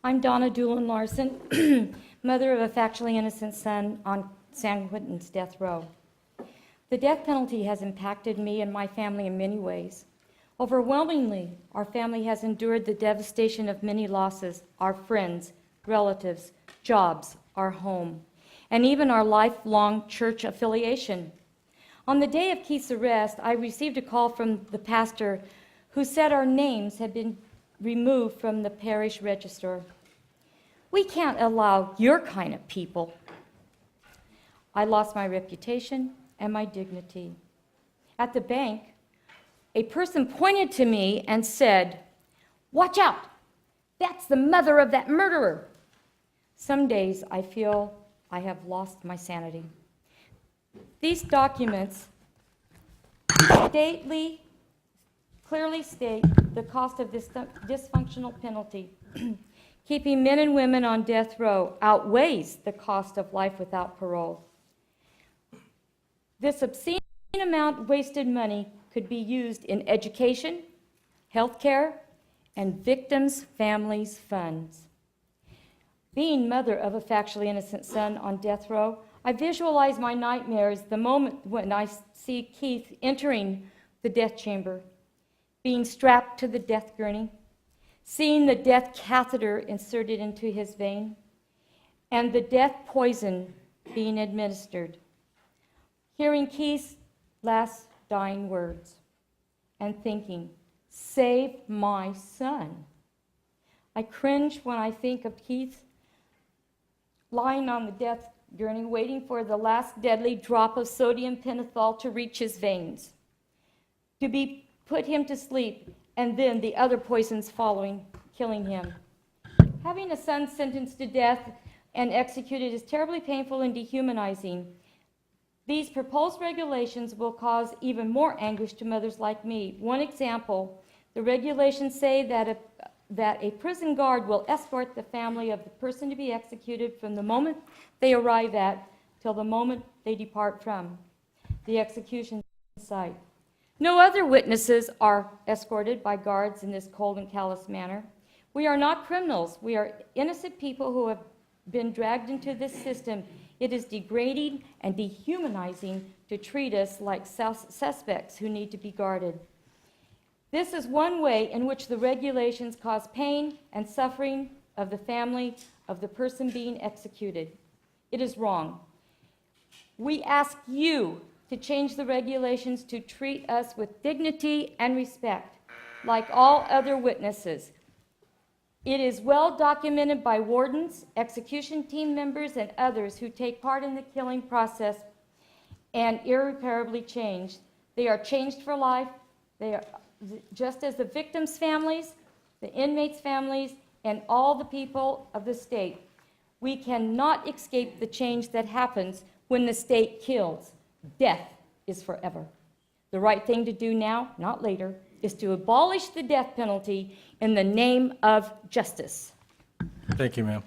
I'm Donna Larsen, mother of a factually innocent son on San Quentin's death row. The death penalty has impacted me and my family in many ways. Overwhelmingly, our family has endured the devastation of many losses, our friends, relatives, jobs, our home, and even our lifelong church affiliation. On the day of Keith's arrest, I received a call from the pastor who said our names had been removed from the parish register. We can't allow your kind of people. I lost my reputation and my dignity. At the bank, a person pointed to me and said, "Watch out, that's the mother of that murderer." Some days I feel I have lost my sanity. These documents clearly state the cost of this dysfunctional penalty. Keeping men and women on death row outweighs the cost of life without parole. This obscene amount of wasted money could be used in education, health care, and victims' families' funds. Being mother of a factually innocent son on death row, I visualize my nightmares the moment when I see Keith entering the death chamber, being strapped to the death gurney, seeing the death catheter inserted into his vein, and the death poison being administered. Hearing Keith's last dying words and thinking, "Save my son." I cringe when I think of Keith lying on the death gurney, waiting for the last deadly drop of sodium pentothal to reach his veins, to be put him to sleep, and then the other poisons following, killing him. Having a son sentenced to death and executed is terribly painful and dehumanizing. These proposed regulations will cause even more anguish to mothers like me. One example, the regulations say that a prison guard will escort the family of the person to be executed from the moment they arrive at till the moment they depart from the execution site. No other witnesses are escorted by guards in this cold and callous manner. We are not criminals. We are innocent people who have been dragged into this system. It is degrading and dehumanizing to treat us like suspects who need to be guarded. This is one way in which the regulations cause pain and suffering of the family of the person being executed. It is wrong. We ask you to change the regulations to treat us with dignity and respect, like all other witnesses. It is well documented by wardens, execution team members, and others who take part in the killing process and irreparably changed. They are changed for life. They are just as the victims' families, the inmates' families, and all the people of the state. We cannot escape the change that happens when the state kills. Death is forever. The right thing to do now, not later, is to abolish the death penalty in the name of justice. Thank you, ma'am.